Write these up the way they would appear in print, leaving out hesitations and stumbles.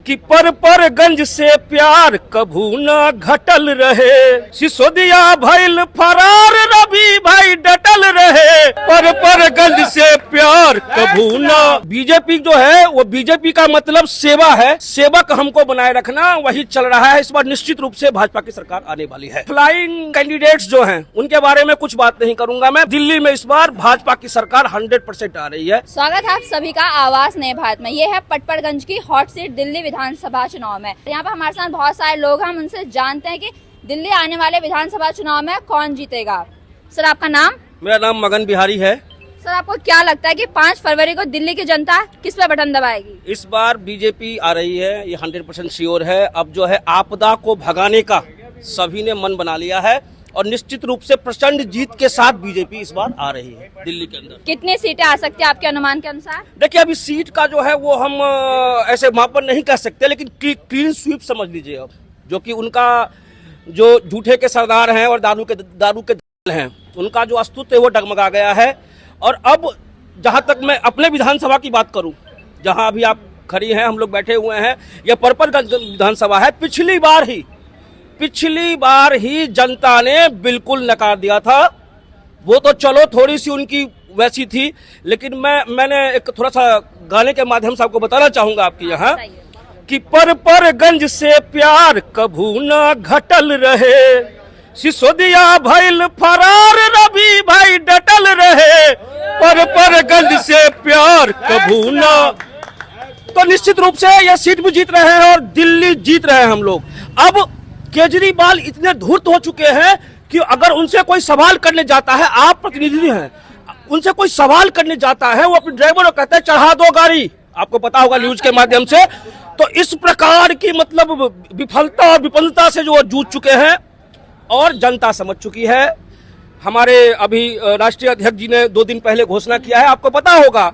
कि पर गंज से प्यार कभू न घटल रहे, सिसोदिया भइल फरार रवि भाई डटल रहे, पर गंज से प्यार कभू न। बीजेपी जो है वो बीजेपी का मतलब सेवा है, सेवक हमको बनाए रखना, वही चल रहा है। इस बार निश्चित रूप से भाजपा की सरकार आने वाली है। फ्लाइंग कैंडिडेट्स जो हैं उनके बारे में कुछ बात नहीं करूंगा मैं। दिल्ली में इस बार भाजपा की सरकार 100% आ रही है। स्वागत है आप सभी का आवाज नए भारत में। ये है पटपड़गंज की हॉट सीट दिल्ली विधानसभा चुनाव में। यहाँ पर हमारे साथ बहुत सारे लोग हैं, हम उनसे जानते हैं कि दिल्ली आने वाले विधानसभा चुनाव में कौन जीतेगा। सर आपका नाम? मेरा नाम मगन बिहारी है। सर आपको क्या लगता है कि 5 फरवरी को दिल्ली की जनता किस पे बटन दबाएगी? इस बार बीजेपी आ रही है, ये 100% श्योर है। अब जो है आपदा को भगाने का सभी ने मन बना लिया है और निश्चित रूप से प्रचंड जीत के साथ बीजेपी इस बार आ रही है दिल्ली के अंदर। कितनी सीटें आ सकती है आपके अनुमान के अनुसार? देखिए अभी सीट का जो है वो हम ऐसे मापन नहीं कर सकते, लेकिन क्लीन स्वीप समझ लीजिए अब, जो कि उनका जो झूठे के सरदार हैं और दारू के दल हैं, उनका जो अस्तित्व है वो डगमगा गया है। और अब जहां तक मैं अपने विधानसभा की बात करूं, जहां अभी आप खड़ी हैं, हम लोग बैठे हुए हैं, यह परपरगंज विधानसभा है। पिछली बार ही जनता ने बिल्कुल नकार दिया था। वो तो चलो थोड़ी सी उनकी वैसी थी, लेकिन मैंने एक थोड़ा सा गाने के माध्यम से आपको बताना चाहूंगा आपके यहाँ कि परपरगंज से प्यार कभू न घटल रहे, सिसोदिया भइल फरार रवि भाई डटल रहे, परपरगंज से प्यार कभू न। तो निश्चित रूप से यह सीट भी जीत रहे हैं और दिल्ली जीत रहे हैं हम लोग। अब केजरीवाल इतने धूर्त हो चुके हैं कि अगर उनसे कोई सवाल करने जाता है, आप प्रतिनिधि हैं, उनसे कोई सवाल करने जाता है, वो अपने ड्राइवर को कहते हैं चढ़ा दो गाड़ी। आपको पता होगा न्यूज के माध्यम से। तो इस प्रकार की मतलब विफलता और विफलता से जो वो जूझ चुके हैं और जनता समझ चुकी है। हमारे अभी राष्ट्रीय अध्यक्ष जी ने 2 दिन पहले घोषणा किया है, आपको पता होगा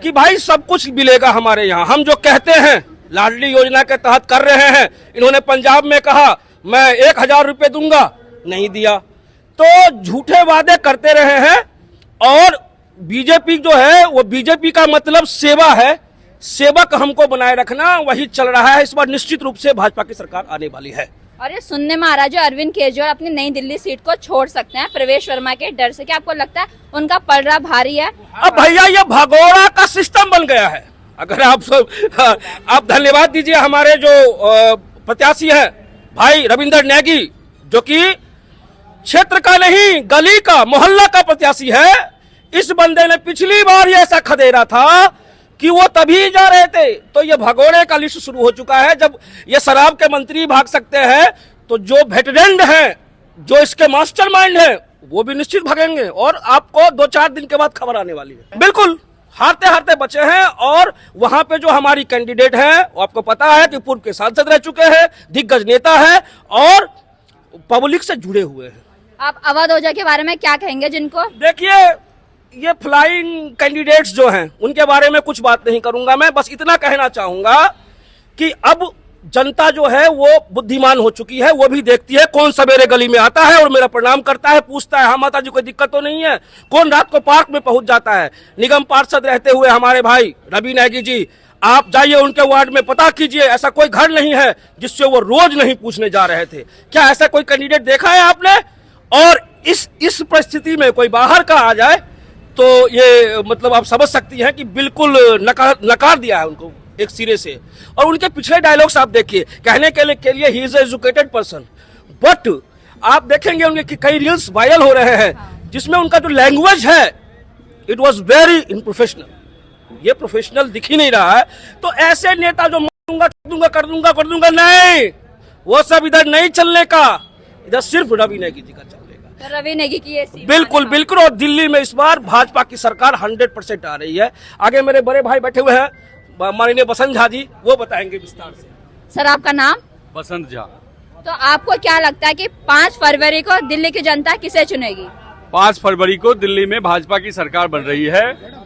कि भाई सब कुछ मिलेगा हमारे यहाँ। हम जो कहते हैं लाडली योजना के तहत कर रहे हैं, इन्होंने पंजाब में कहा मैं 1000 रुपए दूंगा, नहीं दिया। तो झूठे वादे करते रहे हैं और बीजेपी जो है वो बीजेपी का मतलब सेवा है, सेवक हमको बनाए रखना, वही चल रहा है। इस बार निश्चित रूप से भाजपा की सरकार आने वाली है। और ये सुनने में आ रहा है जो अरविंद केजरीवाल अपनी नई दिल्ली सीट को छोड़ सकते हैं प्रवेश वर्मा के डर से। क्या आपको लगता है उनका पलड़ा भारी है? अब भैया ये भगोड़ा का सिस्टम बन गया है। अगर आप धन्यवाद दीजिए हमारे जो प्रत्याशी हैं भाई रविंदर नेगी, जो कि क्षेत्र का नहीं गली का मोहल्ला का प्रत्याशी है। इस बंदे ने पिछली बार ये ऐसा खदेड़ा था कि वो तभी जा रहे थे। तो ये भगोड़े का लिस्ट शुरू हो चुका है। जब ये शराब के मंत्री भाग सकते हैं तो जो वेटरेन हैं, जो इसके मास्टरमाइंड हैं, वो भी निश्चित भागेंगे और आपको 2-4 दिन के बाद खबर आने वाली है। बिल्कुल हारते हारते बचे हैं। और वहां पे जो हमारी कैंडिडेट हैं, वो आपको पता है कि पूर्व के सांसद रह चुके हैं, दिग्गज नेता है और पब्लिक से जुड़े हुए हैं। आप अवध ओझा के बारे में क्या कहेंगे? जिनको देखिए ये फ्लाइंग कैंडिडेट्स जो हैं उनके बारे में कुछ बात नहीं करूंगा मैं। बस इतना कहना चाहूंगा कि अब जनता जो है वो बुद्धिमान हो चुकी है। वो भी देखती है कौन सवेरे गली में आता है और मेरा प्रणाम करता है, पूछता है हाँ माता जी कोई दिक्कत तो नहीं है, कौन रात को पार्क में पहुंच जाता है। निगम पार्षद रहते हुए हमारे भाई रवि नेगी जी, आप जाइए उनके वार्ड में, पता कीजिए ऐसा कोई घर नहीं है जिससे वो रोज नहीं पूछने जा रहे थे। क्या ऐसा कोई कैंडिडेट देखा है आपने? और इस परिस्थिति में कोई बाहर का आ जाए तो ये मतलब आप समझ सकती हैं कि बिल्कुल नकार दिया है उनको एक सिरे से। और उनके पिछले डायलॉग्स आप देखिए, कहने के लिए he is educated person, but आप देखेंगे उनके कई रील्स वायरल हो रहे हैं जिसमें उनका जो लैंग्वेज है इट वाज वेरी इनप्रोफेशनल। ये प्रोफेशनल दिख ही नहीं रहा है। तो ऐसे नेता जो कर दूंगा, नहीं, वो सब इधर नहीं चलने का। इधर सिर्फ रवि नेगी जी का चलेगा। रवि नेगी की ये सीट बिल्कुल। और दिल्ली में इस बार भाजपा की सरकार 100% आ रही है। आगे मेरे बड़े भाई बैठे हुए हैं माननीय बसंत झा जी, वो बताएंगे विस्तार से। सर आपका नाम? बसंत झा। तो आपको क्या लगता है कि 5 फरवरी को दिल्ली की जनता किसे चुनेगी? 5 फरवरी को दिल्ली में भाजपा की सरकार बन रही है